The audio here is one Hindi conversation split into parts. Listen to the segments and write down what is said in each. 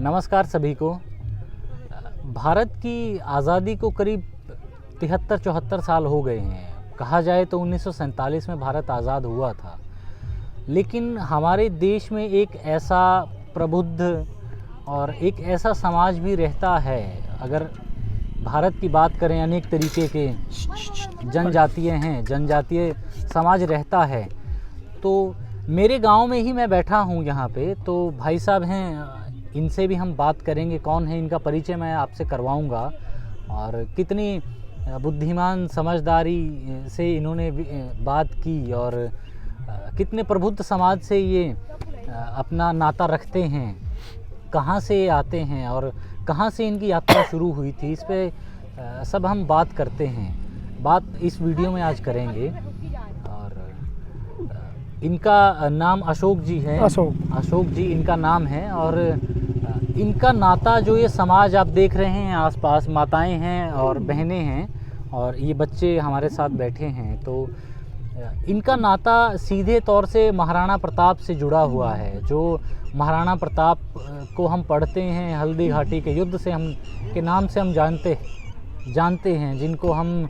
नमस्कार सभी को। भारत की आज़ादी को करीब 73-74 साल हो गए हैं। कहा जाए तो 1947 में भारत आज़ाद हुआ था, लेकिन हमारे देश में एक ऐसा प्रबुद्ध और एक ऐसा समाज भी रहता है। अगर भारत की बात करें, अनेक तरीके के जनजातीय समाज रहता है। तो मेरे गांव में ही मैं बैठा हूं यहाँ पे, तो भाई साहब हैं, इनसे भी हम बात करेंगे। कौन है, इनका परिचय मैं आपसे करवाऊंगा और कितनी बुद्धिमान समझदारी से इन्होंने बात की और कितने प्रबुद्ध समाज से ये अपना नाता रखते हैं, कहाँ से आते हैं और कहाँ से इनकी यात्रा शुरू हुई थी, इस पे सब हम बात करते हैं। बात इस वीडियो में आज करेंगे। और इनका नाम अशोक जी है। अशोक जी इनका नाम है। और इनका नाता, जो ये समाज आप देख रहे हैं आसपास, माताएं हैं और बहनें हैं और ये बच्चे हमारे साथ बैठे हैं, तो इनका नाता सीधे तौर से महाराणा प्रताप से जुड़ा हुआ है। जो महाराणा प्रताप को हम पढ़ते हैं हल्दी घाटी के युद्ध से, हम के नाम से हम जानते हैं, जिनको हम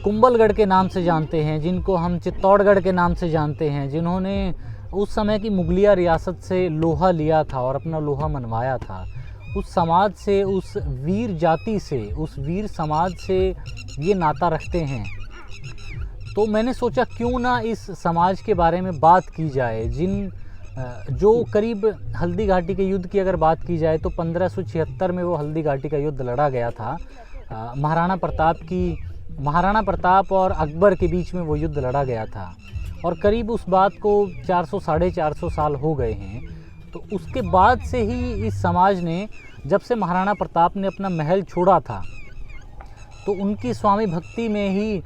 कुंभलगढ़ के नाम से जानते हैं, जिनको हम चित्तौड़गढ़ के नाम से जानते हैं, जिन्होंने उस समय की मुगलिया रियासत से लोहा लिया था और अपना लोहा मनवाया था। उस समाज से, उस वीर जाति से, उस वीर समाज से ये नाता रखते हैं। तो मैंने सोचा क्यों ना इस समाज के बारे में बात की जाए, जो करीब हल्दी घाटी के युद्ध की अगर बात की जाए तो 1576 में वो हल्दी घाटी का युद्ध लड़ा गया था। महाराणा प्रताप और अकबर के बीच में वो युद्ध लड़ा गया था और करीब उस बात को 400-450 साल हो गए हैं। तो उसके बाद से ही इस समाज ने, जब से महाराणा प्रताप ने अपना महल छोड़ा था, तो उनकी स्वामी भक्ति में ही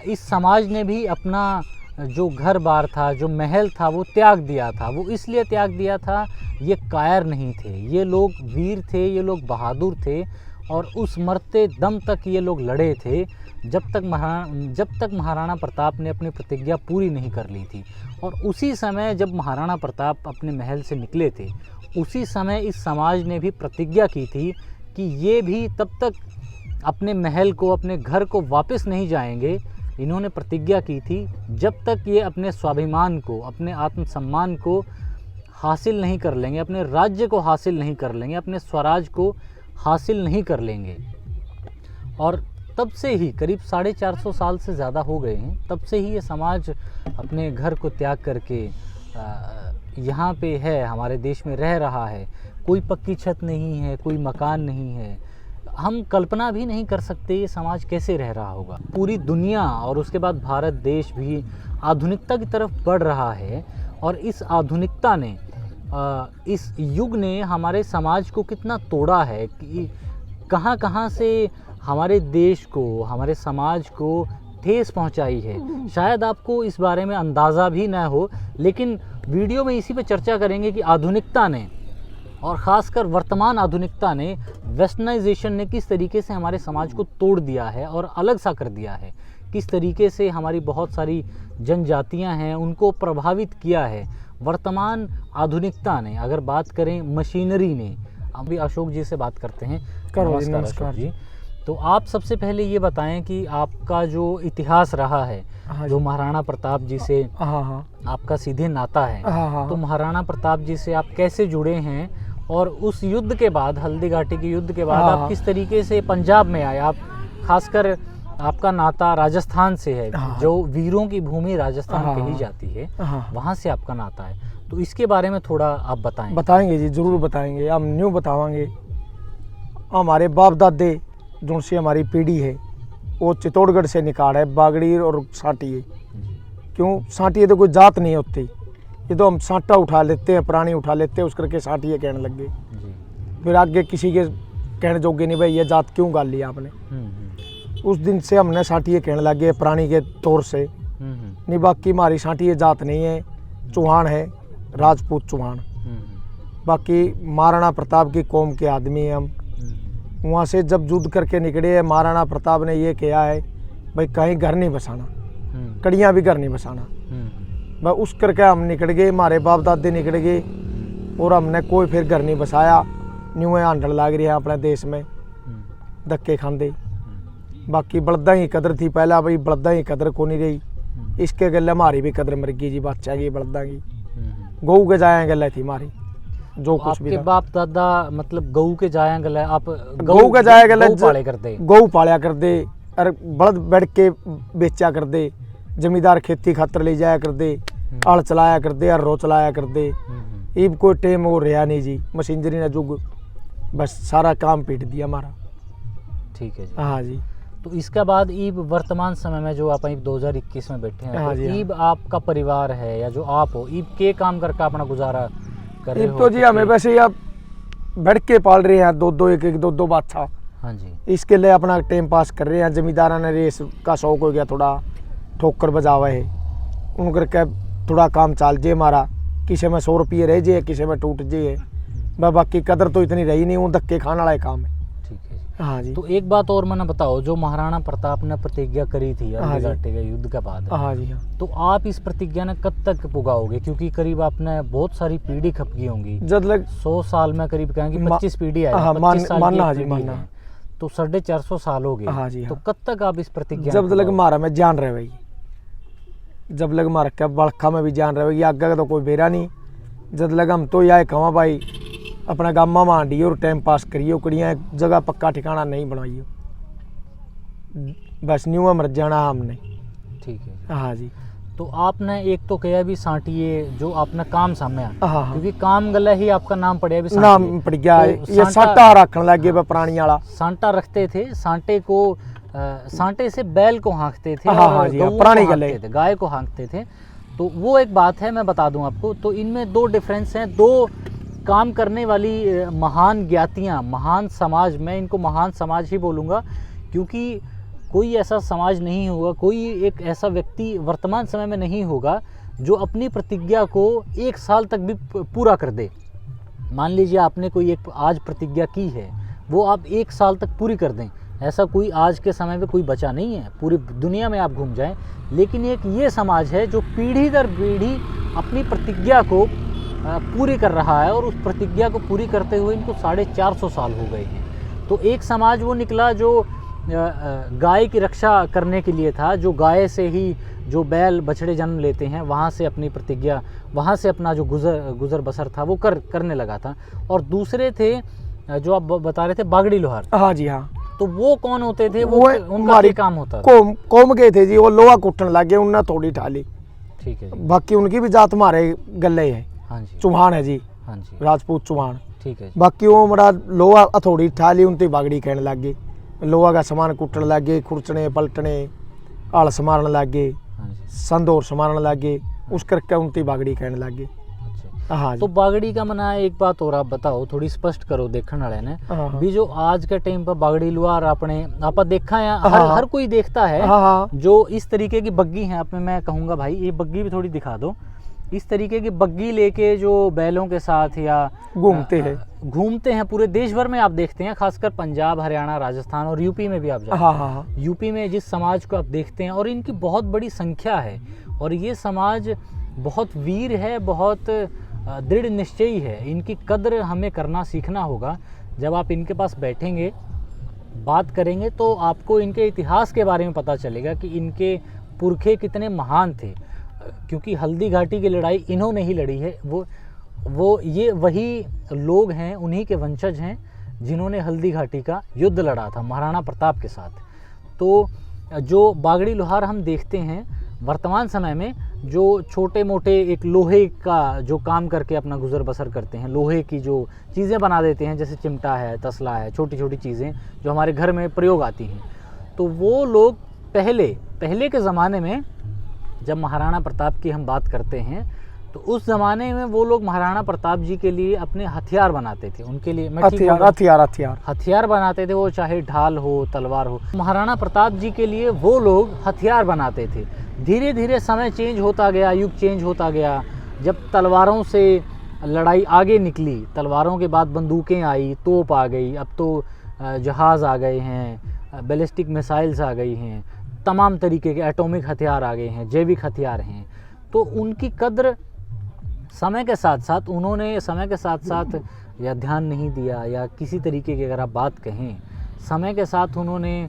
इस समाज ने भी अपना जो घर बार था, जो महल था, वो त्याग दिया था। वो इसलिए त्याग दिया था, ये कायर नहीं थे, ये लोग वीर थे, ये लोग बहादुर थे और उस मरते दम तक ये लोग लड़े थे, जब तक महाराणा प्रताप ने अपनी प्रतिज्ञा पूरी नहीं कर ली थी। और उसी समय जब महाराणा प्रताप अपने महल से निकले थे, उसी समय इस समाज ने भी प्रतिज्ञा की थी कि ये भी तब तक अपने महल को, अपने घर को वापस नहीं जाएंगे। इन्होंने प्रतिज्ञा की थी जब तक ये अपने स्वाभिमान को, अपने आत्मसम्मान को हासिल नहीं कर लेंगे, अपने राज्य को हासिल नहीं कर लेंगे, अपने स्वराज को हासिल नहीं कर लेंगे। और तब से ही करीब 450 साल से ज़्यादा हो गए हैं, तब से ही ये समाज अपने घर को त्याग करके यहाँ पे है, हमारे देश में रह रहा है। कोई पक्की छत नहीं है, कोई मकान नहीं है। हम कल्पना भी नहीं कर सकते ये समाज कैसे रह रहा होगा। पूरी दुनिया और उसके बाद भारत देश भी आधुनिकता की तरफ बढ़ रहा है और इस आधुनिकता ने, इस युग ने हमारे समाज को कितना तोड़ा है कि कहाँ से हमारे देश को, हमारे समाज को ठेस पहुंचाई है। शायद आपको इस बारे में अंदाज़ा भी ना हो, लेकिन वीडियो में इसी पे चर्चा करेंगे कि आधुनिकता ने, और ख़ासकर वर्तमान आधुनिकता ने, वेस्टर्नाइजेशन ने किस तरीके से हमारे समाज को तोड़ दिया है और अलग सा कर दिया है। किस तरीके से हमारी बहुत सारी जनजातियां हैं, उनको प्रभावित किया है वर्तमान आधुनिकता ने। अगर बात करें मशीनरी ने, अभी अशोक जी से बात करते हैं। नमस्कार जी। तो आप सबसे पहले ये बताएं कि आपका जो इतिहास रहा है, जो महाराणा प्रताप जी से आपका सीधे नाता है, तो महाराणा प्रताप जी से आप कैसे जुड़े हैं और उस युद्ध के बाद, हल्दी घाटी के युद्ध के बाद आप किस तरीके से पंजाब में आए। आप खासकर आपका नाता राजस्थान से है, जो वीरों की भूमि राजस्थान कही जाती है, वहाँ से आपका नाता है। तो इसके बारे में थोड़ा आप बताएं। बताएंगे जी, जरूर बताएंगे। हम न्यू बतावांगे। हमारे बाप दादे जो से हमारी पीढ़ी है वो चित्तौड़गढ़ से निकाल है, बागड़ी और साटी है। क्यों साटी है? तो कोई जात नहीं होती, ये तो हम साटा उठा लेते हैं, प्राणी उठा लेते हैं, उस करके साटी है कहने लग गए। फिर आगे किसी के कहने जोगे नहीं, भाई ये जात क्यों गाल लिया आपने। उस दिन से हमने साटी है कहने लग गए प्राणी के तौर से। नहीं, बाकी हमारी साटी है जात नहीं है, चौहान है, राजपूत चौहान। बाकी महाराणा प्रताप की कौम के आदमी हैं हम। वहाँ से जब युद्ध करके निकले, महाराणा प्रताप ने ये किया है, भाई कहीं घर नहीं बसाना, कड़ियाँ भी घर नहीं बसाना। भाई उस करके हम निकल गए, हमारे बाप दादे निकल गए। और हमने कोई फिर घर नहीं बसाया, न्यू हांडल लाग रही है अपने देश में धक्के खांदे। बाकी बलदा ही कदर थी पहला, भाई बलदा ही कदर को नहीं रही, इसके गले हमारी भी कदर मर गई जी, बादशाह की बलदा की गऊ के जाया गले थी हमारी जो तो कुछ भी आपके बाप दादा मतलब गऊ के जाया गले, आप गऊ के जाया गले गऊ पाले करते, गऊ पालिया कर दे और बलद बैठ के बेचा कर दे, जमींदार खेती खातर ले जाया कर दे, हल चलाया कर दे और रो चलाया कर दे। इब कोई टेम वो रहा नहीं जी, मशीनरी ने जुग बस सारा काम पीट दिया हमारा। ठीक है जी। हाँ जी। तो इसके बाद ईब वर्तमान समय में जो आप ईब 2021 में बैठे हैं, हाँ तो जी, हाँ। ईब आपका परिवार है या जो आप हो, ईब के काम करके अपना गुजारा कर रहे इब हो? तो जी हमें वैसे ही अब बैठ के पाल रहे हैं, दो दो एक एक दो दो बादशाह, हाँ जी। इसके लिए अपना टाइम पास कर रहे हैं। जमींदारा ने रेस का शौक हो गया, थोड़ा ठोकर बजावा है उन करके थोड़ा काम चाल जे हमारा, किसी में 100 रुपये रह जे, किसी में टूट जे है, बाकी कदर तो इतनी रही नहीं, वो धक्के खाने वाला काम है। ठीक है जी। हाँ जी। तो एक बात और मैंने बताओ, जो महाराणा प्रताप ने प्रतिज्ञा करी थी हाँ हल्दी जी। घाटी के युद्ध के बाद, हाँ जी। हाँ तो आप इस प्रतिज्ञा ने कब तक पुगाओगे? क्योंकि करीब आपने बहुत सारी पीढ़ी खपकी होंगी, जब लग 100 साल में करीब कहेंगे मा- 25 पीढ़ी है, हाँ, 25 साल की मानना एक हाँ जी, पीढ़ी मानना। है, तो 450 साल हो गए। हाँ जी, तो हाँ। कब तक आप इस प्रतिज्ञा जब को लग पुगाओगे? मारा में जान रहे भाई, जब लग मार के बड़खा में भी जान रहे भाई, आगे का तो कोई बेरा नहीं। जब लग हम तो यह कहा भाई अपना गामा मांडियो और टाइम पास करियो, कड़िया जगह पक्का ठिकाना नहीं बनाइयो, बस न्यू मर जाना हमने। ठीक है जी। हाँ जी। तो आपने एक तो कहा भी सांटिए, जो आपने काम सामने आ, हाँ हाँ। क्योंकि काम गला ही आपका नाम पड़े अभी नाम सांटिए। पड़ गया है, तो ये साटा रखने लगे वे पुरानी वाला। सांटा रखते थे, सांटे को सांटे से बैल को हाँकते थे, हाँ, और हाँ जी, हाँ, गऊ को पुरानी हाँकते गले। थे, गाय को हाँकते थे। तो वो एक बात है, मैं बता दूं आपको। तो इनमें दो डिफरेंस हैं, दो काम करने वाली महान ज्ञातियाँ, महान समाज, मैं इनको महान समाज ही बोलूँगा, क्योंकि कोई ऐसा समाज नहीं होगा, कोई एक ऐसा व्यक्ति वर्तमान समय में नहीं होगा जो अपनी प्रतिज्ञा को 1 साल तक भी पूरा कर दे। मान लीजिए आपने कोई एक आज प्रतिज्ञा की है, वो आप 1 साल तक पूरी कर दें, ऐसा कोई आज के समय में कोई बचा नहीं है, पूरी दुनिया में आप घूम जाएं। लेकिन एक ये समाज है जो पीढ़ी दर पीढ़ी अपनी प्रतिज्ञा को पूरी कर रहा है, और उस प्रतिज्ञा को पूरी करते हुए इनको 450 साल हो गए हैं। तो एक समाज वो निकला जो गाय की रक्षा करने के लिए था, जो गाय से ही जो बैल बछड़े जन्म लेते हैं, वहाँ से अपनी प्रतिज्ञा, वहाँ से अपना जो गुजर बसर था वो करने लगा था। और दूसरे थे जो आप बता रहे थे बागड़ी लोहार, हाँ जी। हाँ। तो वो कौन होते थे? वो उनका हमारी क्या काम होता था? कोम गए थे जी, वो लोहा कुटन लग गए, उन्हें थोड़ी ठाली। ठीक है जी। बाकी उनकी भी जात मारे गले है, हाँ जी। चौहान है जी, हाँ जी। राजपूत चौहान। ठीक है जी। बाकी वो मरा लोहा हथौड़ी ठाली, उनती बागड़ी कहने लग गए, लोहा का सामान कुटन लग गए, खुरचने पलटने हल समारन लग गए, हाँ जी। संदूर समारन लग गए, उस करके उनती बागड़ी कहने लग गए। अच्छा। हाँ जी। तो बागड़ी का मना एक बात और आप बताओ, थोड़ी स्पष्ट करो देखने वाले ने हाँ, हाँ। भी, जो आज के टाइम पर बागड़ी लुहार अपने आप देखा है, हर हाँ। हर कोई देखता है, हाँ हाँ। जो इस तरीके की बग्गी है। आप में मैं कहूँगा भाई ये बग्गी भी थोड़ी दिखा दो, इस तरीके की बग्गी लेके जो बैलों के साथ या घूमते हैं पूरे देश भर में। आप देखते हैं खासकर पंजाब, हरियाणा, राजस्थान और यूपी में भी आप जाते हाँ हैं। हाँ। यूपी में जिस समाज को आप देखते हैं, और इनकी बहुत बड़ी संख्या है, और ये समाज बहुत वीर है, बहुत दृढ़ निश्चयी है। इनकी कद्र हमें करना सीखना होगा। जब आप इनके पास बैठेंगे, बात करेंगे, तो आपको इनके इतिहास के बारे में पता चलेगा कि इनके पुरखे कितने महान थे। क्योंकि हल्दी घाटी की लड़ाई इन्होंने ही लड़ी है, वो ये वही लोग हैं, उन्हीं के वंशज हैं जिन्होंने हल्दी घाटी का युद्ध लड़ा था महाराणा प्रताप के साथ। तो जो बागड़ी लोहार हम देखते हैं वर्तमान समय में, जो छोटे मोटे एक लोहे का जो काम करके अपना गुजर बसर करते हैं, लोहे की जो चीज़ें बना देते हैं, जैसे चिमटा है, तसला है, छोटी छोटी चीज़ें जो हमारे घर में प्रयोग आती हैं, तो वो लोग पहले के ज़माने में, जब महाराणा प्रताप की हम बात करते हैं, तो उस ज़माने में वो लोग महाराणा प्रताप जी के लिए अपने हथियार बनाते थे। उनके लिए हथियार बनाते थे, वो चाहे ढाल हो, तलवार हो। महाराणा प्रताप जी के लिए वो लोग हथियार बनाते थे। धीरे धीरे समय चेंज होता गया, युग चेंज होता गया। जब तलवारों से लड़ाई आगे निकली, तलवारों के बाद बंदूकें आई, तोप आ गई, अब तो जहाज़ आ गए हैं, बैलिस्टिक मिसाइल्स आ गई हैं, तमाम तरीके के एटॉमिक हथियार आ गए हैं, जैविक हथियार हैं। तो उनकी कद्र समय के साथ साथ उन्होंने समय के साथ साथ या ध्यान नहीं दिया या किसी तरीके की अगर आप बात कहें, समय के साथ उन्होंने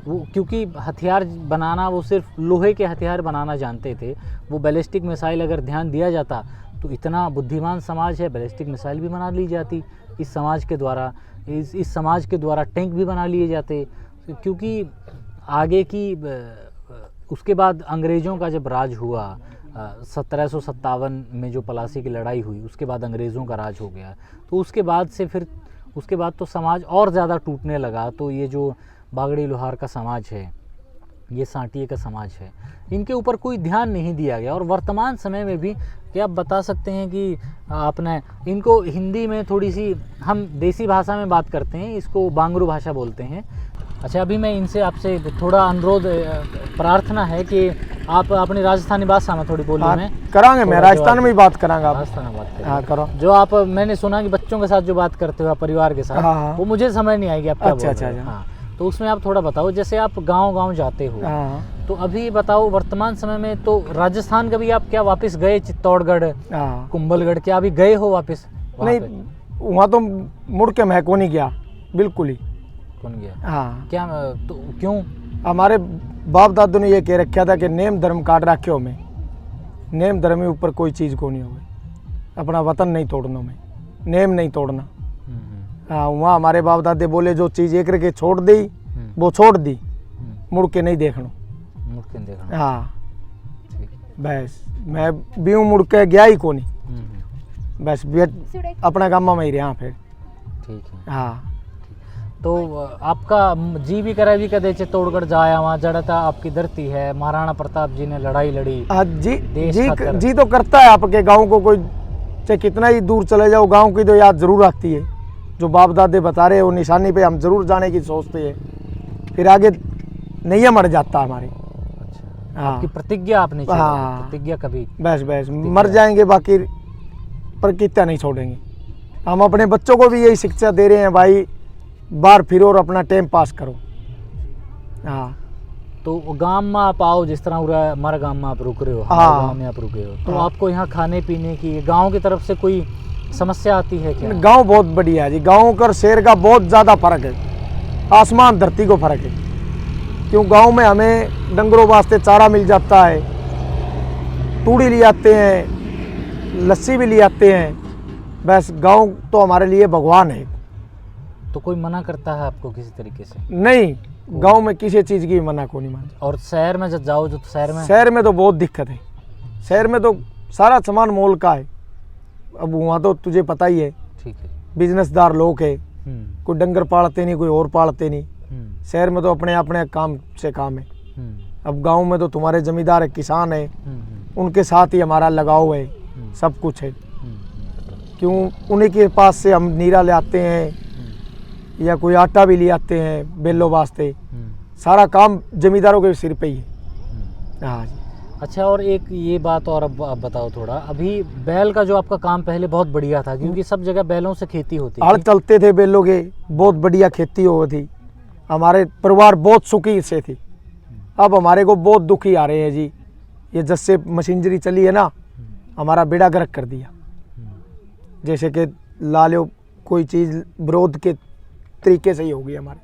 वो क्योंकि हथियार बनाना, वो सिर्फ लोहे के हथियार बनाना जानते थे, वो बैलिस्टिक मिसाइल अगर ध्यान दिया जाता तो इतना बुद्धिमान समाज है, बैलिस्टिक मिसाइल भी बना ली जाती इस समाज के द्वारा, इस समाज के द्वारा टैंक भी बना लिए जाते। क्योंकि आगे की उसके बाद अंग्रेज़ों का जब राज हुआ 1757 में जो पलासी की लड़ाई हुई, उसके बाद अंग्रेज़ों का राज हो गया, तो उसके बाद से फिर उसके बाद तो समाज और ज़्यादा टूटने लगा। तो ये जो बागड़ी लोहार का समाज है, ये सांटिये का समाज है, इनके ऊपर कोई ध्यान नहीं दिया गया। और वर्तमान समय में भी क्या आप बता सकते हैं कि आपने इनको हिंदी में थोड़ी सी, हम देसी भाषा में बात करते हैं, इसको बांगरू भाषा बोलते हैं। अच्छा, अभी मैं इनसे आपसे थोड़ा अनुरोध, प्रार्थना है कि आप अपनी राजस्थानी भाषा में थोड़ी बोलिए। मैं करांगे, मैं राजस्थान में ही बात करांगा। राजस्थान में बात करें। हाँ करो। जो आप, मैंने सुना कि बच्चों के साथ जो बात करते हो आप परिवार के साथ, हाँ। वो मुझे समझ नहीं आएगी आप क्या अच्छा, बोल रहे हो। अच्छा। हाँ, तो उसमें आप थोड़ा बताओ, जैसे आप गांव-गांव जाते हो, हाँ। तो अभी बताओ वर्तमान समय में तो राजस्थान कभी आप क्या वापस गए, चित्तौड़गढ़, हाँ। कुंभलगढ़, क्या अभी गए हो वापस वहाँ नहीं, पे? वहाँ तो मुड़ के मैं को नहीं गया, बिल्कुल ही। कौन गया? हाँ। क्या तो क्यों? हमारे बाप दादू ने ये कह रखा था कि नेम धर्म काट रखे हो, में नेम धर्म के ऊपर कोई चीज़ को नहीं हो, अपना वतन नहीं तोड़ना, में नेम नहीं तोड़ना। हाँ, वहाँ हमारे बाप दादे बोले जो चीज़ एक रखे छोड़ दी वो छोड़ दी, मुड़ के नहीं देखना। मुड़ के नहीं देखना। हाँ, ठीक। बस मैं भी मुड़ के गया ही को नहीं, बस अपना गामा में ही रहा फिर। ठीक है। हाँ। तो आपका जी भी करे भी कदे चित्तौड़गढ़ जाया, वहाँ जड़ता आपकी धरती है, महाराणा प्रताप जी ने लड़ाई लड़ी। जी देश जी खातिर। जी तो करता है आपके गांव को, कोई चाहे कितना ही दूर चले जाओ, गांव की तो याद जरूर आती है। जो बाप दादे बता रहे हैं वो निशानी पे हम जरूर जाने की सोचते हैं, फिर आगे नहीं मर जाता हमारे। अच्छा, हाँ। आपकी प्रतिज्ञा आपने छोड़ी, हाँ। प्रतिज्ञा कभी? बस बस मर जाएंगे, बाकी पर कितना नहीं छोड़ेंगे। हम अपने बच्चों को भी यही शिक्षा दे रहे हैं, भाई बाहर फिरो और अपना टाइम पास करो। हाँ। तो गांव में आप आओ, जिस तरह उरा हमारे गांव में आप रुक रहे हो, हाँ। हमारे गांव में आप रुके हो, तो हाँ। आपको यहाँ खाने पीने की गांव की तरफ से कोई समस्या आती है क्या? गांव बहुत बढ़िया है जी, गांव का शहर का बहुत ज़्यादा फर्क है, आसमान धरती को फर्क है। क्यों, गांव में हमें डंगरों वास्ते चारा मिल जाता है, तूड़ी ले आते हैं, लस्सी भी ले आते हैं। बस गांव तो हमारे लिए भगवान है। तो कोई मना करता है आपको किसी तरीके से? नहीं, गांव में किसी चीज़ की मना को नहीं मानते। और शहर में जब जाओ, जो शहर में तो बहुत दिक्कत है। शहर में तो सारा सामान मोल का है। अब वहाँ तो तुझे पता ही है, ठीक है, बिजनेसदार लोग है, कोई डंगर पालते नहीं, कोई और पालते नहीं। शहर में तो अपने अपने काम से काम है। अब गांव में तो तुम्हारे जमींदार है, किसान है, उनके साथ ही हमारा लगाव है, सब कुछ है। क्यों, उन्हीं के पास से हम नीरा ले आते हैं या कोई आटा भी ले आते हैं बेलों वास्ते। सारा काम जमींदारों के सिर पे ही है। हाँ जी। अच्छा, और एक ये बात और अब आप बताओ थोड़ा, अभी बैल का जो आपका काम पहले बहुत बढ़िया था, क्योंकि सब जगह बैलों से खेती होती हल थी। चलते थे बैलों के, बहुत बढ़िया खेती हो थी, हमारे परिवार बहुत सुखी से थी। अब हमारे को बहुत दुखी आ रहे हैं जी, ये जब से मशीनरी चली है ना, हमारा बेड़ा गर्क कर दिया। जैसे कि ला लो कोई चीज़ विरोध के तरीके से ही होगी हमारे।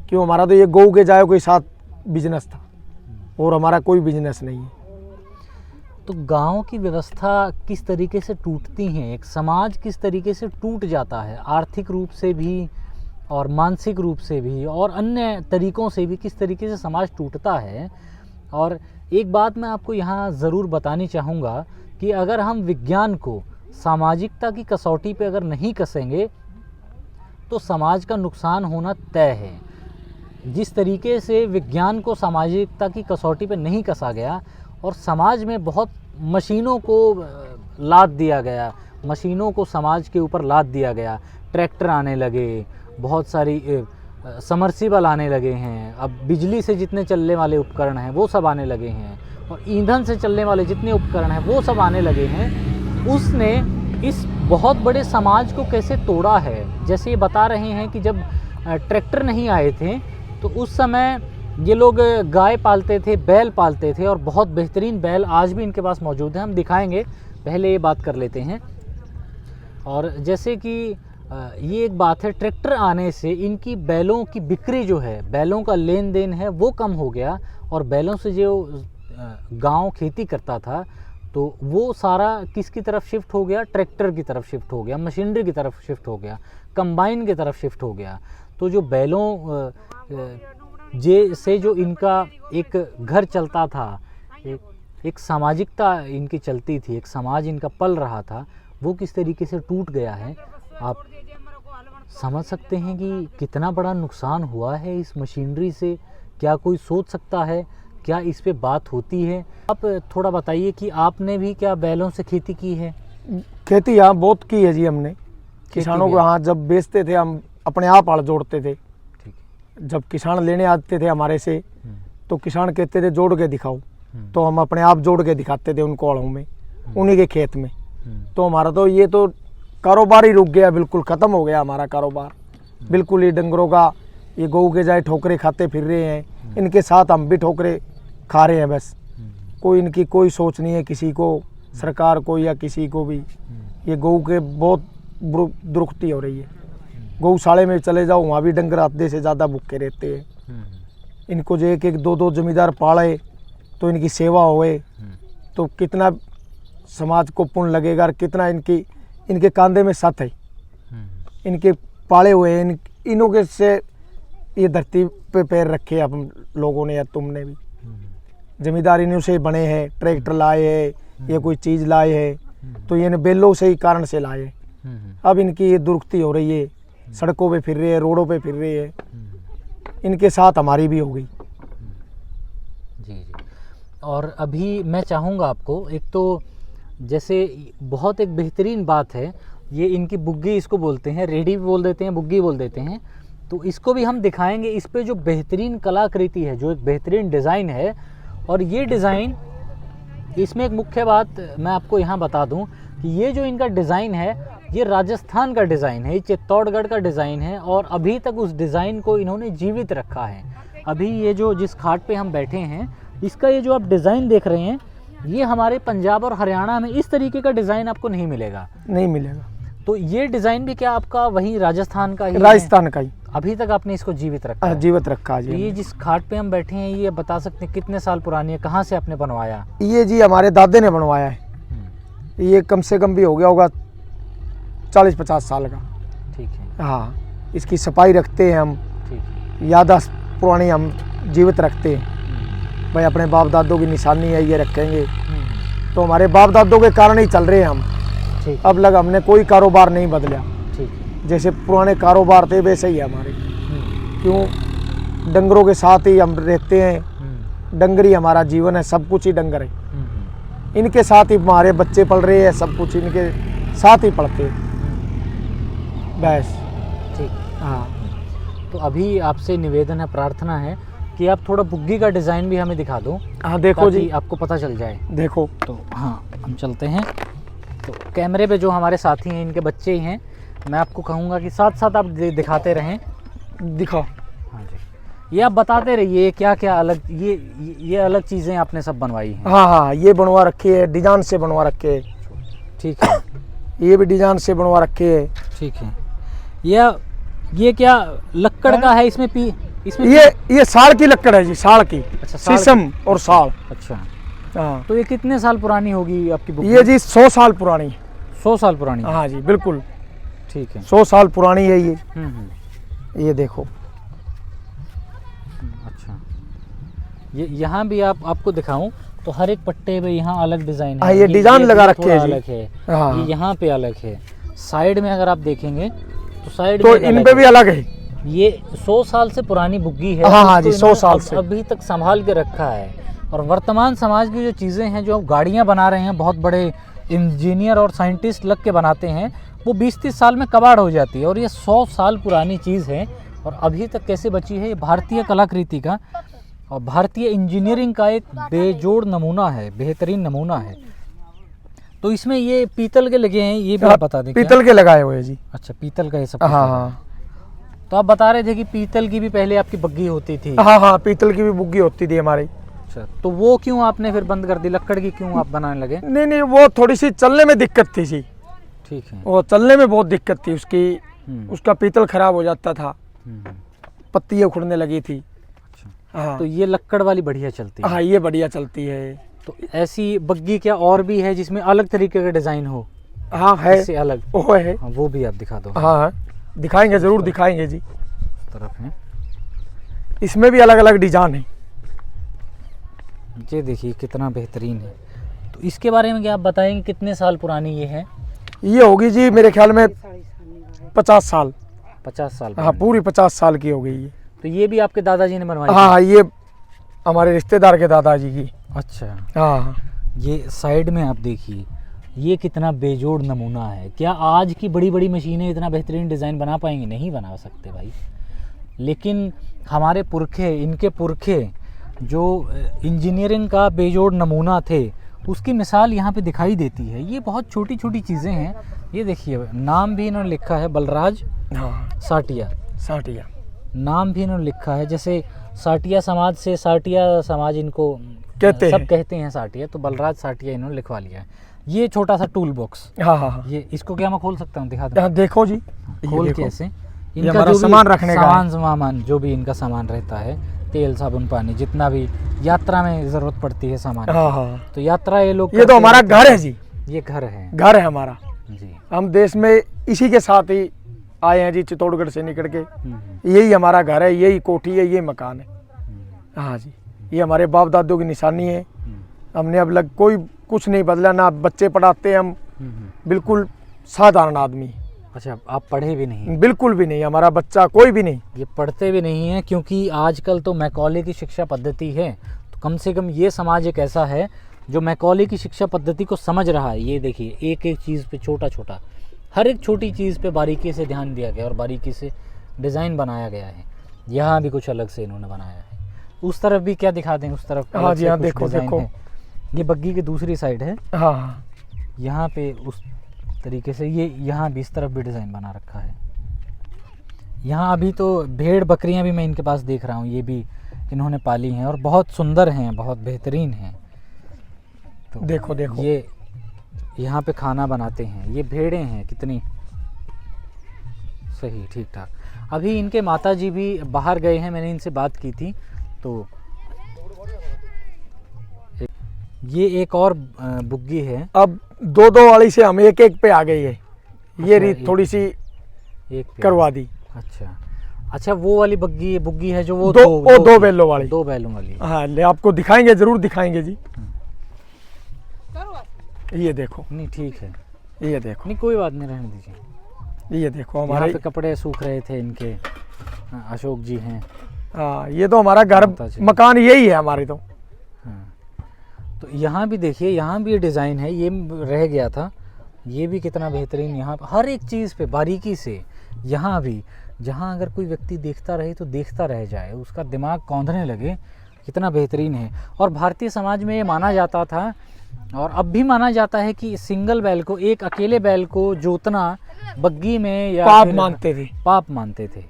क्यों, हमारा तो ये गऊ के जाए कोई साथ बिजनेस था और हमारा कोई बिजनेस नहीं है। तो गांव की व्यवस्था किस तरीके से टूटती हैं, एक समाज किस तरीके से टूट जाता है, आर्थिक रूप से भी और मानसिक रूप से भी और अन्य तरीकों से भी किस तरीके से समाज टूटता है। और एक बात मैं आपको यहाँ ज़रूर बतानी चाहूँगा कि अगर हम विज्ञान को सामाजिकता की कसौटी पे अगर नहीं कसेंगे तो समाज का नुकसान होना तय है। जिस तरीके से विज्ञान को सामाजिकता की कसौटी पे नहीं कसा गया और समाज में बहुत मशीनों को लाद दिया गया, मशीनों को समाज के ऊपर लाद दिया गया, ट्रैक्टर आने लगे, बहुत सारी समर्सिबल आने लगे हैं, अब बिजली से जितने चलने वाले उपकरण हैं वो सब आने लगे हैं, और ईंधन से चलने वाले जितने उपकरण हैं वो सब आने लगे हैं। उसने इस बहुत बड़े समाज को कैसे तोड़ा है। जैसे ये बता रहे हैं कि जब ट्रैक्टर नहीं आए थे तो उस समय ये लोग गाय पालते थे, बैल पालते थे, और बहुत बेहतरीन बैल आज भी इनके पास मौजूद हैं, हम दिखाएंगे पहले ये बात कर लेते हैं। और जैसे कि ये एक बात है, ट्रैक्टर आने से इनकी बैलों की बिक्री जो है, बैलों का लेन देन है वो कम हो गया, और बैलों से जो गांव खेती करता था तो वो सारा किसकी तरफ शिफ्ट हो गया? ट्रैक्टर की तरफ शिफ्ट हो गया, मशीनरी की तरफ शिफ्ट हो गया, कंबाइन की तरफ शिफ्ट हो गया। तो जो बैलों से जो इनका एक घर चलता था, एक सामाजिकता इनकी चलती थी, एक समाज इनका पल रहा था, वो किस तरीके से टूट गया है। आप समझ सकते हैं कि कितना बड़ा नुकसान हुआ है इस मशीनरी से। क्या कोई सोच सकता है? क्या इस पे बात होती है? आप थोड़ा बताइए कि आपने भी क्या बैलों से खेती की है? खेती यहाँ बहुत की है जी हमने। किसानों को यहाँ जब बेचते थे हम अपने आप हल जोड़ते थे। ठीक है। जब किसान लेने आते थे हमारे से तो किसान कहते थे जोड़ के दिखाओ, तो हम अपने आप जोड़ के दिखाते थे उनको हलों में, उन्हीं के खेत में। तो हमारा तो ये तो कारोबार ही रुक गया, बिल्कुल ख़त्म हो गया हमारा कारोबार। बिल्कुल ही डंगरों का, ये गऊ के जाए ठोकरे खाते फिर रहे हैं, इनके साथ हम भी ठोकरे खा रहे हैं बस। कोई इनकी कोई सोच नहीं है किसी को, सरकार को या किसी को भी। ये गऊ के बहुत दुरुक्ति हो रही है। गौशाले में चले जाओ, वहाँ भी डंगर आधे से ज़्यादा भूखे रहते हैं। इनको जो एक एक दो दो जमींदार पाले तो इनकी सेवा होए तो कितना समाज को पुण्य लगेगा, और कितना इनके कांधे में सत है, इनके पाले हुए हैं, इनों के से ये धरती पे पैर रखे हम लोगों ने या तुमने भी। जमींदार इन्हों से बने हैं, ट्रैक्टर लाए हैं, ये कोई चीज़ लाए हैं तो ये बेलों से ही कारण से लाए। अब इनकी ये दुरुक्ति हो रही है, सड़कों पे फिर रहे हैं, रोडों पे फिर रहे हैं। इनके साथ हमारी भी हो गई। जी जी। और अभी मैं चाहूँगा आपको, एक तो जैसे बहुत एक बेहतरीन बात है, ये इनकी बुग्गी इसको बोलते हैं, रेडी बोल देते हैं, बुग्गी बोल देते हैं, तो इसको भी हम दिखाएंगे। इस पे जो बेहतरीन कलाकृति है, जो एक बेहतरीन डिज़ाइन है, और ये डिज़ाइन, इसमें एक मुख्य बात मैं आपको यहाँ बता दूँ कि ये जो इनका डिज़ाइन है, ये राजस्थान का डिज़ाइन है, ये चित्तौड़गढ़ का डिज़ाइन है, और अभी तक उस डिज़ाइन को इन्होंने जीवित रखा है। अभी ये जो जिस खाट पे हम बैठे हैं, इसका ये जो आप डिज़ाइन देख रहे हैं, ये हमारे पंजाब और हरियाणा में इस तरीके का डिज़ाइन आपको नहीं मिलेगा। नहीं मिलेगा। तो ये डिज़ाइन भी क्या आपका वहीं राजस्थान का ही राजस्थान का ही अभी तक आपने इसको जीवित रखा है? जीवित रखा है तो जी। ये जिस खाट पे हम बैठे हैं, ये बता सकते हैं कितने साल पुरानी है, कहाँ से आपने बनवाया? ये जी हमारे दादे ने बनवाया है। ये कम से कम भी हो गया होगा 40-50 साल का। ठीक है। हाँ, इसकी सफाई रखते हैं हम, ठीक है। याददाश्त पुरानी हम जीवित रखते हैं। भाई अपने बाप दादों की निशानी है, ये रखेंगे। तो हमारे बाप दादों के कारण ही चल रहे हैं हम। ठीक। अब लग हमने कोई कारोबार नहीं बदला। ठीक है। जैसे पुराने कारोबार थे वैसे ही है हमारे। क्यों? डंगरों के साथ ही हम रहते हैं, डंगर ही हमारा जीवन है, सब कुछ ही डंगर है। इनके साथ ही हमारे बच्चे पल रहे हैं, सब कुछ इनके साथ ही पढ़ते हैं बस। ठीक। हाँ। तो अभी आपसे निवेदन है, प्रार्थना है कि आप थोड़ा बुग्गी का डिज़ाइन भी हमें दिखा दो। हाँ देखो जी, आपको पता चल जाए। देखो तो हाँ, हम चलते हैं। तो कैमरे पे जो हमारे साथी हैं, इनके बच्चे ही हैं, मैं आपको कहूँगा कि साथ साथ आप दिखाते रहें। दिखाओ। हाँ जी, ये आप बताते रहिए क्या क्या अलग, ये अलग चीज़ें आपने सब बनवाई हैं। हाँ हाँ, ये बनवा रखे है, डिजाइन से बनवा रखे है। ठीक है। ये भी डिजाइन से बनवा रखे है। ठीक है। ये क्या लक्कड़ का है? इसमें ये साल की लकड़ है जी, साल की। अच्छा, साल शीशम और साल। अच्छा। हाँ। तो ये कितने साल पुरानी होगी आपकी बुक? ये जी 100 साल पुरानी। 100 साल पुरानी? हाँ जी बिल्कुल। ठीक है। 100 साल पुरानी है ये। ये देखो। अच्छा, ये यहाँ भी आपको दिखाऊं तो हर एक पट्टे पे यहाँ अलग डिजाइन है। हाँ, ये डिजाइन लगा रखे है जी। अलग है। हाँ। ये यहाँ पे अलग है। साइड में अगर आप देखेंगे तो साइड तो में इन पे भी अलग है। ये 100 साल से पुरानी बुग्गी है। हाँ हाँ जी, उसको 100 साल से अभी तक संभाल के रखा है। और वर्तमान समाज की जो चीज़ें हैं, जो गाड़ियाँ बना रहे हैं, बहुत बड़े इंजीनियर और साइंटिस्ट लग के बनाते हैं, वो 20-30 साल में कबाड़ हो जाती है। और ये 100 साल पुरानी चीज़ है और अभी तक कैसे बची है। ये भारतीय कलाकृति का और भारतीय इंजीनियरिंग का एक बेजोड़ नमूना है, बेहतरीन नमूना है। तो इसमें ये पीतल के लगे हैं, ये भी आप बता दें। पीतल के लगाए हुए जी। अच्छा, पीतल का ये सब। हाँ हाँ। तो आप बता रहे थे कि पीतल की भी पहले आपकी बग्गी होती थी। हाँ हाँ, पीतल की भी बुग्गी होती थी हमारी। अच्छा, तो वो क्यों आपने फिर बंद कर दी, लकड़ की क्यों आप बनाने लगे? नहीं नहीं, वो थोड़ी सी चलने में दिक्कत थी जी, ठीक है। वो चलने में बहुत दिक्कत थी उसकी, उसका पीतल खराब हो जाता था, हम्म, पत्तियाँ उखड़ने लगी थी। अच्छा, हाँ तो ये लक्कड़ वाली बढ़िया चलती है। हाँ, ये बढ़िया चलती है। तो ऐसी बग्गी क्या और भी है जिसमें अलग तरीके का डिजाइन हो? हाँ है, इससे अलग? वो है। हाँ, वो भी आप दिखा दो। हाँ हाँ, दिखाएंगे, जरूर दिखाएंगे जी। इस तरफ है, इसमें भी अलग अलग डिजाइन है। ये देखिए कितना बेहतरीन है। तो इसके बारे में क्या आप बताएंगे, कितने साल पुरानी ये है? ये होगी जी मेरे ख्याल में 50 साल। 50 साल हाँ, पुरानी। पूरी 50 साल की हो गई ये। तो ये भी आपके दादाजी ने बनवाई हाँ हाँ, ये हमारे रिश्तेदार के दादाजी की। थी? अच्छा, हाँ हाँ, ये साइड में आप देखिए, ये कितना बेजोड़ नमूना है। क्या आज की बड़ी बड़ी मशीनें इतना बेहतरीन डिज़ाइन बना पाएंगी? नहीं बना सकते भाई। लेकिन हमारे पुरखे, इनके पुरखे जो इंजीनियरिंग का बेजोड़ नमूना थे, उसकी मिसाल यहाँ पे दिखाई देती है। ये बहुत छोटी छोटी चीज़ें हैं। ये देखिए, नाम भी इन्होंने लिखा है, बलराज हाँ साटिया, साटिया। नाम भी इन्होंने लिखा है। जैसे साटिया समाज से, साटिया समाज इनको कहते सब हैं। कहते हैं साटिया, तो बलराज साटिया इन्होंने लिखवा लिया है। ये छोटा सा टूल बॉक्स, हाँ हाँ हाँ, ये इसको क्या मैं खोल सकता हूँ, दिखा दूँ? यहाँ देखो जी, ये खोल देखो। के ऐसे ये हमारा सामान रखने का है। सामान जो भी इनका सामान रहता है, तेल साबुन पानी, जितना भी यात्रा में ज़रूरत पड़ती है सामान, हाँ हाँ, तो यात्रा ये लोग ये तो करते हमारा रहते हैं। घर है जी, ये घर है घर है हमारा। जी। हम देश में इसी के साथ ही आए हैं जी, चित्तौड़गढ़ से निकल के। हम्म, यही हमारा घर है, यही कोठी है, ये मकान है। हम्म, हाँ जी, ये हमारे बाप दादों की निशानी है। हम्म, हमने अब लग कोई कुछ नहीं बदला, ना बच्चे पढ़ाते हम, बिल्कुल साधारण आदमी, अच्छा, आप पढ़े भी नहीं? बिल्कुल भी नहीं, हमारा बच्चा कोई भी नहीं। ये पढ़ते भी नहीं है, क्योंकि आजकल तो मैकॉले की शिक्षा पद्धति है। तो कम से कम ये समाज एक ऐसा है जो मैकॉले की शिक्षा पद्धति को समझ रहा है। ये देखिए, एक एक चीज़ पे छोटा छोटा, हर एक छोटी चीज़ पे बारीकी से ध्यान दिया गया और बारीकी से डिज़ाइन बनाया गया है। यहाँ भी कुछ अलग से इन्होंने बनाया है। उस तरफ भी क्या दिखा दें? उस तरफ हाँ अलग जी, से हाँ, कुछ देखो, डिज़ाइन देखो। है। ये बग्गी की दूसरी साइड है, हाँ हाँ, यहाँ पे उस तरीके से ये यहाँ भी इस तरफ भी डिज़ाइन बना रखा है। यहाँ अभी तो भेड़ बकरियाँ भी मैं इनके पास देख रहा हूँ, ये भी इन्होंने पाली हैं और बहुत सुंदर हैं, बहुत बेहतरीन हैं। तो देखो देखो, ये यहाँ पे खाना बनाते हैं। ये भेड़ें हैं कितनी सही, ठीक ठाक। अभी इनके माताजी भी बाहर गए हैं, मैंने इनसे बात की थी। तो ये एक और बुग्गी है। अब दो दो वाली से हम एक एक पे आ गई है। ये अच्छा, रीत थोड़ी सी एक पे करवा दी। अच्छा अच्छा, वो वाली बुग्गी है जो वो दो बैलों वाली। दो बैलों वाली। हाँ, ले आपको दिखाएंगे, जरूर दिखाएंगे जी। ये देखो, नहीं ठीक है, ये देखो, नहीं कोई बात नहीं, रहने दीजिए। ये देखो यहाँ हमारे। पे कपड़े सूख रहे थे इनके। हाँ, अशोक जी हैं। हाँ, ये तो हमारा घर माताजी। मकान यही है हमारे तो। हाँ, तो यहाँ भी देखिए, यहाँ भी डिज़ाइन है, ये रह गया था। ये भी कितना बेहतरीन, यहाँ पर हर एक चीज़ पे बारीकी से। यहाँ भी, जहाँ अगर कोई व्यक्ति देखता रहे तो देखता रह जाए, उसका दिमाग कौंधने लगे, कितना बेहतरीन है। और भारतीय समाज में ये माना जाता था और अब भी माना जाता है कि सिंगल बैल को, एक अकेले बैल को जोतना बग्गी में या पाप फिर मानते थे। पाप मानते थे,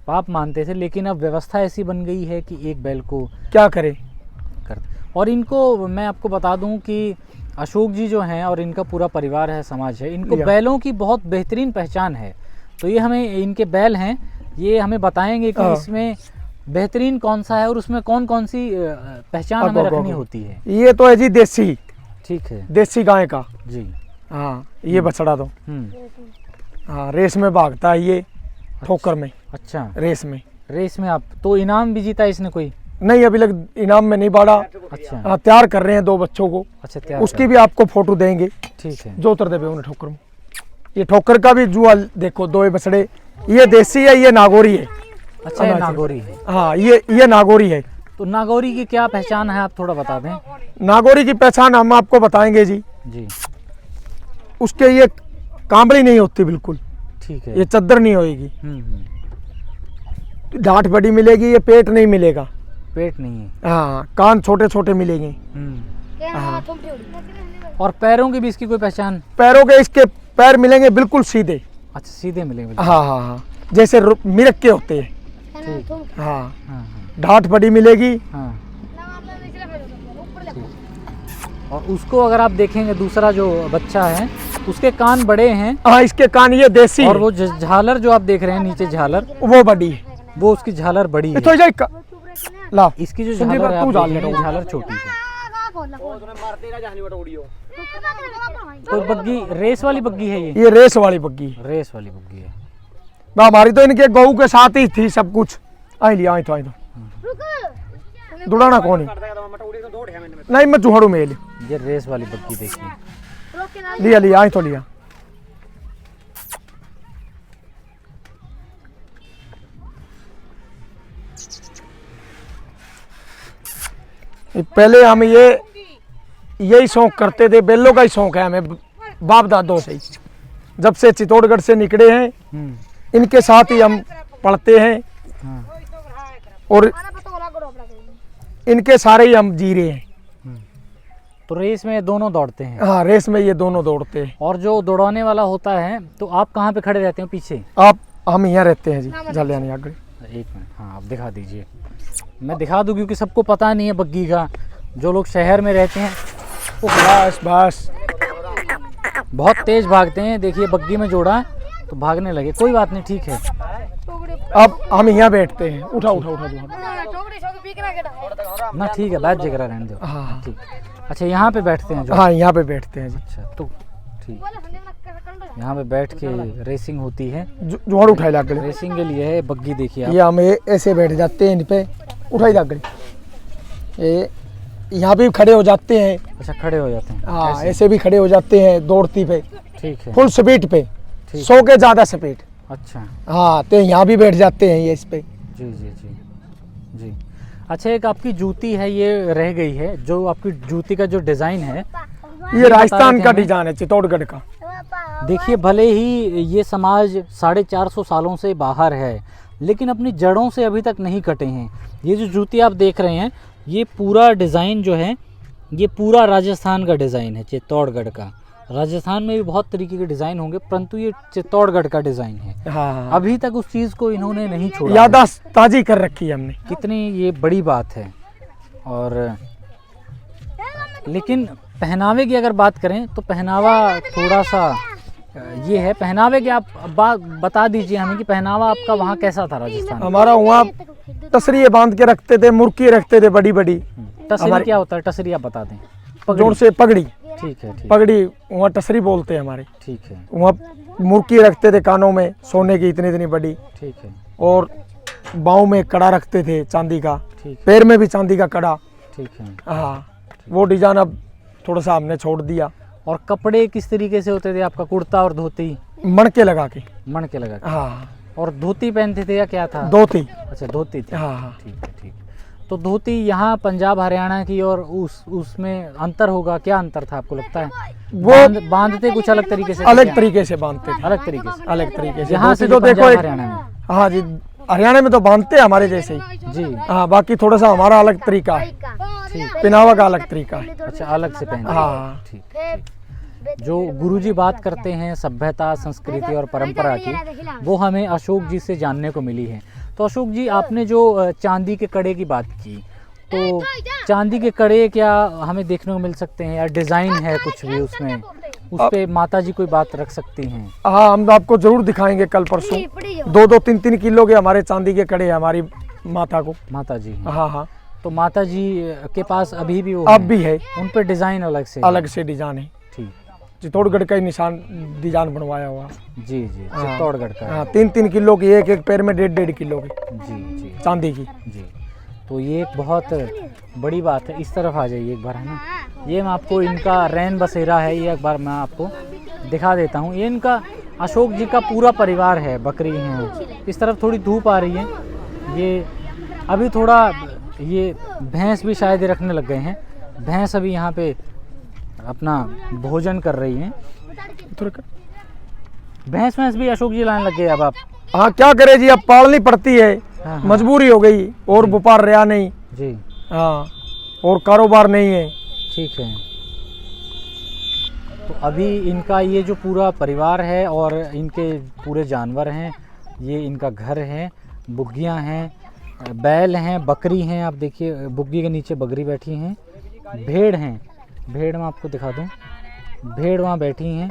पाप मानते थे। लेकिन अब व्यवस्था ऐसी बन गई है कि एक बैल को क्या करे। करते। और इनको मैं आपको बता दूं कि अशोक जी जो हैं और इनका पूरा परिवार है, समाज है, इनको बैलों की बहुत बेहतरीन पहचान है। तो ये हमें, इनके बैल हैं, ये हमें बताएंगे कि इसमें बेहतरीन कौन सा है और उसमें कौन कौन सी पहचान हमें रखनी होती है। ये तो है जी देसी, ठीक है, देसी गाय का। जी। हाँ, ये बछड़ा तो हम्म, हाँ रेस में भागता है ये, ठोकर में, अच्छा, रेस में। रेस में आप तो इनाम भी जीता इसने कोई? नहीं, अभी लग इनाम में नहीं बाड़ा। अच्छा हाँ, तैयार कर रहे हैं दो बच्चों को। अच्छा, तैयार उसकी भी आपको फोटो देंगे, ठीक है। जो उतर देवे उन्हें ठोकर में। ये ठोकर का भी जुआ देखो, दो बछड़े। ये देसी है, ये नागौरी है। अच्छा, ये नागौरी है। हाँ, ये नागौरी है। तो नागौरी की क्या पहचान है, आप थोड़ा बता दें। नागौरी की पहचान हम आपको बताएंगे जी। जी, उसके ये कांबड़ी नहीं होती बिल्कुल, ठीक है। ये चद्दर नहीं होएगी, हम्म, डांठ बड़ी मिलेगी, ये पेट नहीं मिलेगा। पेट नहीं है। हाँ, कान छोटे छोटे मिलेंगे। हाँ। और पैरों की भी इसकी कोई पहचान? पैरों के इसके पैर मिलेंगे बिल्कुल सीधे। अच्छा, सीधे मिलेंगे। हाँ हाँ हाँ, जैसे मिरक के होते हैं। ठीक। हाँ, हाँ डांठ बड़ी मिलेगी, हाँ और उसको अगर आप देखेंगे दूसरा जो बच्चा है उसके कान बड़े हैं हाँ, इसके कान ये देसी और है। वो झालर जो आप देख रहे हैं नीचे झालर वो बड़ी है। वो उसकी झालर बड़ी है। तो जाए ला इसकी जो संजीव झालर है तू आप डाल देखेंगे, ले। झालर छोटी है। तो बग्गी रेस वाली बग्गी है ये रेस वाली बग्गी है। रेस वाली बग्गी है। हमारी तो इनके गऊ के साथ ही थी सब कुछ। आई लिया, आई तो दुड़ाना कौन है? नहीं, मैं चूहड़ू में ले ये रेस वाली बग्गी देखिए। लिया लिया, आई तो लिया। पहले हम यही शौक करते थे, बैलों का ही शौक है हमें बाप दादों से ही। जब से चित्तौड़गढ़ से निकले हैं इनके साथ ही हम पढ़ते हैं हाँ। और इनके सारे ही हम जी रहे हैं। तो रेस में दोनों दौड़ते हैं। हाँ, रेस में ये दोनों दौड़ते हैं। और जो दौड़ाने वाला होता है तो आप कहाँ पे खड़े रहते हो? पीछे? हम यहाँ रहते हैं जी, झालियानी आगे। एक मिनट, हाँ आप दिखा दीजिए। मैं दिखा दूँ क्योंकि सबको पता नहीं है बग्गी का। जो लोग शहर में रहते हैं ओ बस बस, बहुत तेज भागते हैं। देखिए बग्गी में जोड़ा तो भागने लगे। कोई बात नहीं, ठीक है। अब हम यहाँ बैठते हैं। उठा उठा उठा जो ना ठीक है, बैठ जगह रहने दो। हाँ ठीक। अच्छा यहाँ पे बैठते हैं जो? हाँ, यहाँ पे बैठते हैं जी। अच्छा तो ठीक, यहाँ पे बैठ के रेसिंग होती है। जोड़ उठाई लाग गई। रेसिंग के लिए है बग्गी। देखिए आप, ये हम ऐसे बैठ जाते हैं इन पे, उठाई लाग गई। ये यहाँ भी खड़े हो जाते हैं। अच्छा खड़े हो जाते हैं। हाँ, ऐसे भी खड़े हो जाते हैं दौड़ती पे, ठीक है। फुल स्पीड पे, ठीक। 100 के ज़्यादा स्पीड। अच्छा हाँ, तो यहाँ भी बैठ जाते हैं ये इस पे। जी जी जी जी। अच्छा एक आपकी जूती है, ये रह गई है। जो आपकी जूती का जो डिज़ाइन है ये राजस्थान का डिजाइन है, चित्तौड़गढ़ का। देखिए भले ही ये समाज 450 सालों से बाहर है लेकिन अपनी जड़ों से अभी तक नहीं कटे हैं। ये जो जूती आप देख रहे हैं ये पूरा डिज़ाइन जो है ये पूरा राजस्थान का डिज़ाइन है, चित्तौड़गढ़ का। राजस्थान में भी बहुत तरीके के डिज़ाइन होंगे परंतु ये चित्तौड़गढ़ का डिज़ाइन है। हाँ, अभी तक उस चीज़ को इन्होंने नहीं छोड़ा। याददाश्त ताजी कर रखी है हमने। कितनी ये बड़ी बात है। और लेकिन पहनावे की अगर बात करें तो पहनावा थोड़ा सा ये है। पहनावे की आप बात बता दीजिए हमें कि पहनावा आपका वहाँ कैसा था राजस्थान में? हमारा वहाँ तसरिये बांध के रखते थे, मुर्की रखते थे बड़ी बड़ी। टसरी क्या होता है? टसरी आप बता दें। जोर से पगड़ी, ठीक है। ठीक, पगड़ी वहाँ टसरी बोलते हैं हमारे। ठीक है। वहाँ मुर्की रखते थे कानों में, सोने की इतनी इतनी बड़ी। ठीक है। और बाहों में कड़ा रखते थे चांदी का, ठीक है। पैर में भी चांदी का कड़ा। ठीक है। हाँ, वो डिजाइन अब थोड़ा सा हमने छोड़ दिया। और कपड़े किस तरीके से होते थे आपका? कुर्ता और धोती मण के लगा के। मण के लगा के। हाँ, और धोती पहनते थे या क्या था? धोती। अच्छा धोती थी। हाँ हाँ, ठीक है। ठीक। तो धोती यहाँ पंजाब हरियाणा की और उसमें अंतर होगा? क्या अंतर था आपको लगता है? वो बांधते कुछ अलग तरीके से? अलग तरीके से बांधते थे। अलग तरीके से। अलग तरीके से। यहाँ से धोती तो देखो पंजाब एक, हरियाणा में। हाँ जी, हरियाणा में तो बांधते हैं हमारे जैसे ही। जी। हाँ, बाकी थोड़ा सा हमारा अलग तरीका है, पहनावा का अलग तरीका है। अच्छा अलग से पहनते हैं। हाँ। ठीक ठीक। जो गुरुजी बात करते हैं सभ्यता, संस्कृति और परंपरा की, वो हमें अशोक जी से जानने को मिली है। तो अशोक जी आपने जो चांदी के कड़े की बात की, तो चांदी के कड़े क्या हमें देखने को मिल सकते हैं या डिज़ाइन है कुछ भी उसमें? उस पे माता जी कोई बात रख सकती हैं? हाँ, हम आपको जरूर दिखाएंगे कल परसों। 2-2, 3-3 किलो के हमारे चांदी के कड़े हैं हमारी माता को। माता जी हैं। हाँ हाँ, तो माता जी के पास अभी भी वो अब हैं? भी है, उन पे डिज़ाइन अलग से? अलग से डिजाइन है। ठीक। चित्तौड़गढ़ का ही निशान डिजाइन बनवाया हुआ। जी जी, हाँ। चित्तौड़गढ़ का। हाँ, 3-3 किलो की, एक पैर में 1.5 किलो की जी जी चांदी की। जी। तो ये एक बहुत बड़ी बात है। इस तरफ आ जाइए एक बार, है ना। ये मैं आपको इनका रैन बसेरा है, ये एक बार मैं आपको दिखा देता हूँ। ये इनका अशोक जी का पूरा परिवार है। बकरी हैं। इस तरफ थोड़ी धूप आ रही है। ये अभी थोड़ा ये भैंस भी शायद ही रखने लग गए हैं। भैंस अभी यहाँ पे अपना भोजन कर रही हैं। भैंस भी अशोक जी लाने लग गए अब आप? हाँ, क्या करे जी, अब पालनी पड़ती है। हाँ, हाँ। मजबूरी हो गई और व्यापार रहा नहीं। जी। हाँ, और कारोबार नहीं है। ठीक है। तो अभी इनका ये जो पूरा परिवार है और इनके पूरे जानवर हैं, ये इनका घर है। बुग्गियाँ हैं, बैल हैं, बकरी हैं। आप देखिए बुग्गी के नीचे बकरी बैठी हैं, भेड़ हैं। भेड़ मैं आपको दिखा दूं, भेड़ वहाँ बैठी हैं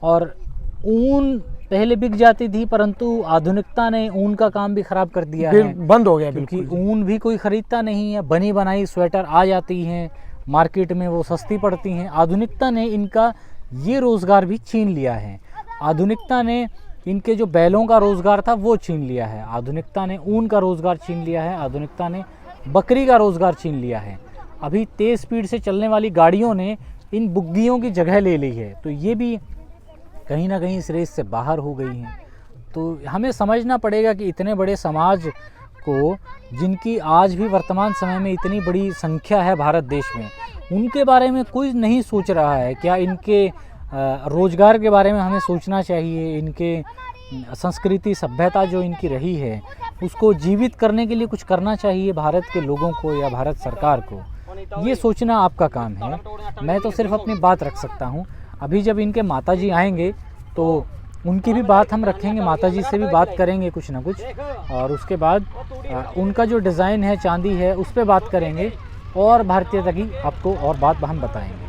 और ऊन पहले बिक जाती थी, परंतु आधुनिकता ने ऊन का काम भी ख़राब कर दिया है, बंद हो गया क्योंकि बिल्कुल। ऊन भी कोई ख़रीदता नहीं है। बनी बनाई स्वेटर आ जाती हैं मार्केट में, वो सस्ती पड़ती हैं। आधुनिकता ने इनका ये रोज़गार भी छीन लिया है। आधुनिकता ने इनके जो बैलों का रोज़गार था वो छीन लिया है। आधुनिकता ने ऊन का रोज़गार छीन लिया है। आधुनिकता ने बकरी का रोज़गार छीन लिया है। अभी तेज़ स्पीड से चलने वाली गाड़ियों ने इन बुग्गियों की जगह ले ली है, तो ये भी कहीं ना कहीं इस रेस से बाहर हो गई हैं। तो हमें समझना पड़ेगा कि इतने बड़े समाज को, जिनकी आज भी वर्तमान समय में इतनी बड़ी संख्या है भारत देश में, उनके बारे में कोई नहीं सोच रहा है। क्या इनके रोज़गार के बारे में हमें सोचना चाहिए? इनके संस्कृति सभ्यता जो इनकी रही है उसको जीवित करने के लिए कुछ करना चाहिए भारत के लोगों को या भारत सरकार को। ये सोचना आपका काम है। मैं तो सिर्फ अपनी बात रख सकता हूँ। अभी जब इनके माताजी आएंगे तो उनकी भी बात हम रखेंगे, माताजी से भी बात करेंगे कुछ ना कुछ, और उसके बाद उनका जो डिज़ाइन है, चांदी है, उस पर बात करेंगे और भारतीयता की आपको और बात हम बताएंगे।